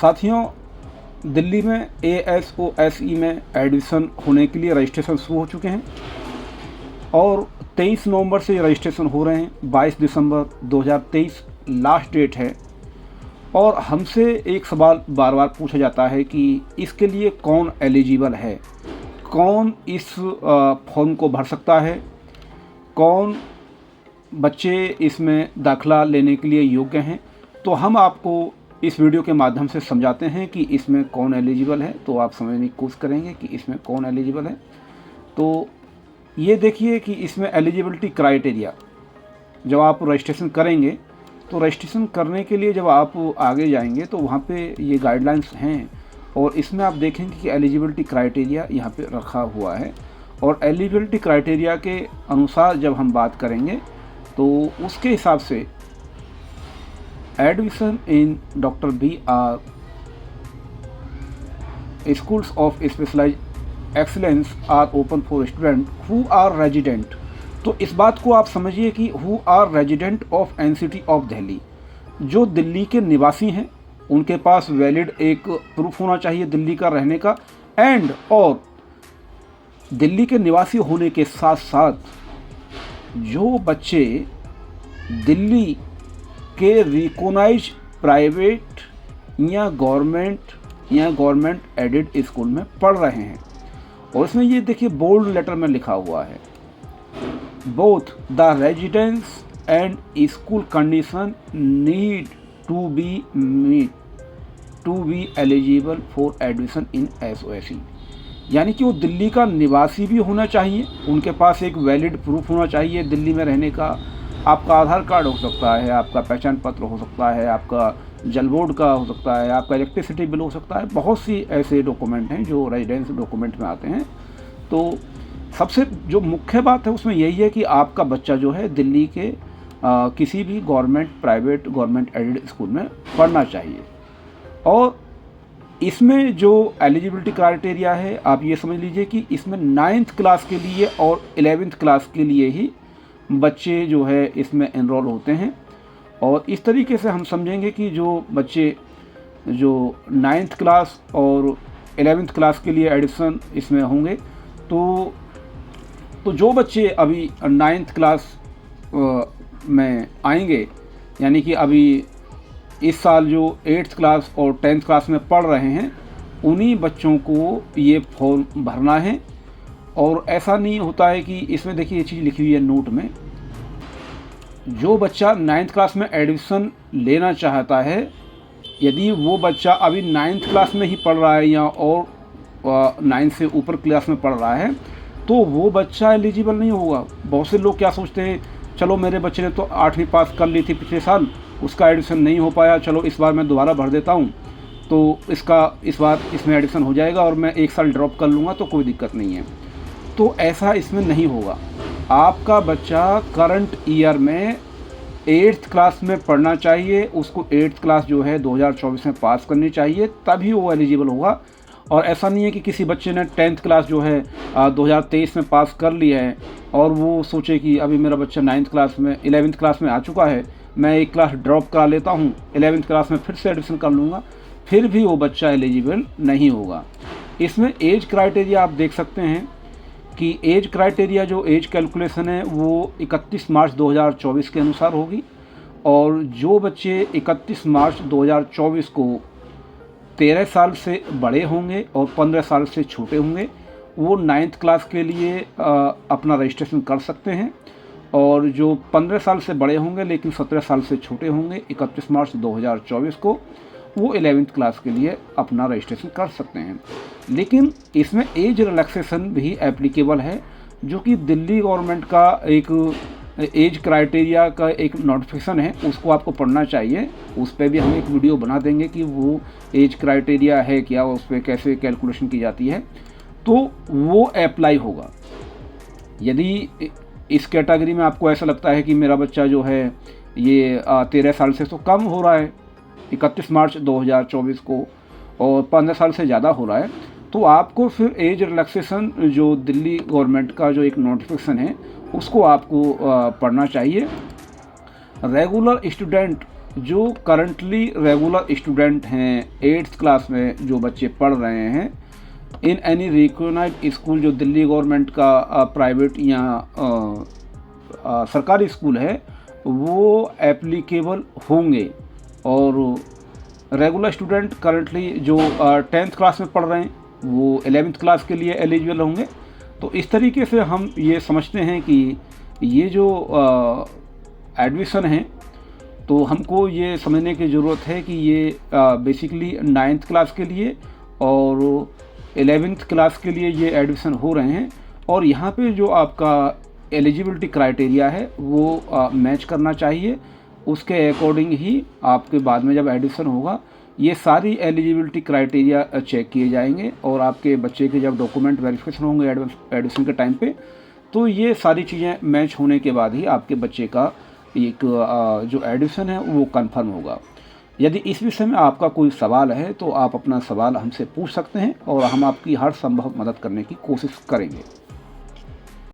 साथियों, दिल्ली में ASOSE में एडमिशन होने के लिए रजिस्ट्रेशन शुरू हो चुके हैं और 23 नवंबर से रजिस्ट्रेशन हो रहे हैं। 22 दिसंबर 2023 लास्ट डेट है। और हमसे एक सवाल बार बार पूछा जाता है कि इसके लिए कौन एलिजिबल है, कौन इस फॉर्म को भर सकता है, कौन बच्चे इसमें दाखिला लेने के लिए योग्य हैं। तो हम आपको इस वीडियो के माध्यम से समझाते हैं कि इसमें कौन एलिजिबल है। तो आप समझने की कोशिश करेंगे कि इसमें कौन एलिजिबल है। तो ये देखिए कि इसमें एलिजिबिलिटी क्राइटेरिया, जब आप रजिस्ट्रेशन करेंगे तो रजिस्ट्रेशन करने के लिए जब आप आगे जाएंगे तो वहाँ पे ये गाइडलाइंस हैं और इसमें आप देखेंगे कि एलिजिबिलिटी क्राइटेरिया यहाँ पे रखा हुआ है। और एलिजिबिलिटी क्राइटेरिया के अनुसार जब हम बात करेंगे तो उसके हिसाब से admission in doctor BR schools of specialised excellence are open for student who are resident. तो इस बात को आप समझिए कि who are resident of NCT of Delhi, जो दिल्ली के निवासी हैं उनके पास वैलिड एक प्रूफ होना चाहिए दिल्ली का रहने का, एंड और दिल्ली के निवासी होने के साथ साथ जो बच्चे दिल्ली के रिकॉग्नाइज प्राइवेट या गवर्नमेंट एडेड स्कूल में पढ़ रहे हैं। और इसमें ये देखिए बोल्ड लेटर में लिखा हुआ है, both the residence and school condition need to be met to be eligible for admission in SOSE। यानी कि वो दिल्ली का निवासी भी होना चाहिए, उनके पास एक वैलिड प्रूफ होना चाहिए दिल्ली में रहने का। आपका आधार कार्ड हो सकता है, आपका पहचान पत्र हो सकता है, आपका जल बोर्ड का हो सकता है, आपका इलेक्ट्रिसिटी बिल हो सकता है। बहुत सी ऐसे डॉक्यूमेंट हैं जो रेजिडेंस डॉक्यूमेंट में आते हैं। तो सबसे जो मुख्य बात है उसमें यही है कि आपका बच्चा जो है दिल्ली के किसी भी प्राइवेट गवर्नमेंट एडेड स्कूल में पढ़ना चाहिए। और इसमें जो एलिजिबिलिटी क्राइटेरिया है आप ये समझ लीजिए कि इसमें 9th क्लास के लिए और 11th क्लास के लिए ही बच्चे जो है इसमें एनरोल होते हैं। और इस तरीके से हम समझेंगे कि जो बच्चे जो 9th क्लास और 11th क्लास के लिए एडमिशन इसमें होंगे तो जो बच्चे अभी 9th क्लास में आएंगे, यानी कि अभी इस साल जो 8th क्लास और 10th क्लास में पढ़ रहे हैं, उन्हीं बच्चों को ये फॉर्म भरना है। और ऐसा नहीं होता है कि इसमें देखिए ये चीज़ लिखी हुई है नोट में, जो बच्चा 9th क्लास में एडमिशन लेना चाहता है, यदि वो बच्चा अभी 9th क्लास में ही पढ़ रहा है या और 9th से ऊपर क्लास में पढ़ रहा है तो वो बच्चा एलिजिबल नहीं होगा। बहुत से लोग क्या सोचते हैं, चलो मेरे बच्चे ने तो 8वीं पास कर ली थी पिछले साल, उसका एडमिशन नहीं हो पाया, चलो इस बार मैं दोबारा भर देता हूँ तो इस बार इसमें एडमिशन हो जाएगा और मैं 1 साल ड्रॉप कर लूँगा तो कोई दिक्कत नहीं है। तो ऐसा इसमें नहीं होगा। आपका बच्चा करंट ईयर में 8th क्लास में पढ़ना चाहिए, उसको 8th क्लास जो है 2024 में पास करनी चाहिए, तभी वो एलिजिबल होगा। और ऐसा नहीं है कि किसी बच्चे ने 10th क्लास जो है 2023 में पास कर लिया है और वो सोचे कि अभी मेरा बच्चा 9th क्लास में 11th क्लास में आ चुका है, मैं एक क्लास ड्रॉप करा लेता हूँ, 11th क्लास में फिर से एडमिशन कर लूँगा, फिर भी वो बच्चा एलिजिबल नहीं होगा। इसमें एज क्राइटेरिया आप देख सकते हैं कि एज क्राइटेरिया जो एज कैलकुलेशन है वो 31 मार्च 2024 के अनुसार होगी। और जो बच्चे 31 मार्च 2024 को 13 साल से बड़े होंगे और 15 साल से छोटे होंगे, वो 9th क्लास के लिए अपना रजिस्ट्रेशन कर सकते हैं। और जो 15 साल से बड़े होंगे लेकिन 17 साल से छोटे होंगे 31 मार्च 2024 को, वो 11th क्लास के लिए अपना रजिस्ट्रेशन कर सकते हैं। लेकिन इसमें एज रिलैक्सेशन भी एप्लीकेबल है, जो कि दिल्ली गवर्नमेंट का एक एज क्राइटेरिया का एक नोटिफिकेशन है, उसको आपको पढ़ना चाहिए। उस पर भी हम एक वीडियो बना देंगे कि वो एज क्राइटेरिया है क्या, उस पर कैसे कैलकुलेशन की जाती है, तो वो अप्लाई होगा। यदि इस कैटेगरी में आपको ऐसा लगता है कि मेरा बच्चा जो है ये 13 साल से तो कम हो रहा है 31 मार्च 2024 को और 15 साल से ज़्यादा हो रहा है, तो आपको फिर एज रिलैक्सेशन जो दिल्ली गवर्नमेंट का जो एक नोटिफिकेशन है उसको आपको पढ़ना चाहिए। रेगुलर स्टूडेंट जो करंटली रेगुलर स्टूडेंट हैं 8th क्लास में जो बच्चे पढ़ रहे हैं इन एनी रिकॉग्नाइज्ड स्कूल, जो दिल्ली गवर्नमेंट का प्राइवेट या सरकारी स्कूल है, वो एप्लीकेबल होंगे। और रेगुलर स्टूडेंट करंटली जो 10th क्लास में पढ़ रहे हैं वो 11th क्लास के लिए एलिजिबल होंगे। तो इस तरीके से हम ये समझते हैं कि ये जो एडमिशन है, तो हमको ये समझने की ज़रूरत है कि ये बेसिकली 9th क्लास के लिए और 11th क्लास के लिए ये एडमिशन हो रहे हैं। और यहाँ पे जो आपका एलिजिबिलिटी क्राइटेरिया है वो मैच करना चाहिए। उसके अकॉर्डिंग ही आपके बाद में जब एडमिशन होगा ये सारी एलिजिबिलिटी क्राइटेरिया चेक किए जाएंगे और आपके बच्चे के जब डॉक्यूमेंट वेरिफिकेशन होंगे एडमिशन के टाइम पे, तो ये सारी चीज़ें मैच होने के बाद ही आपके बच्चे का एक जो एडमिशन है वो कंफर्म होगा। यदि इस विषय में आपका कोई सवाल है तो आप अपना सवाल हमसे पूछ सकते हैं और हम आपकी हर संभव मदद करने की कोशिश करेंगे।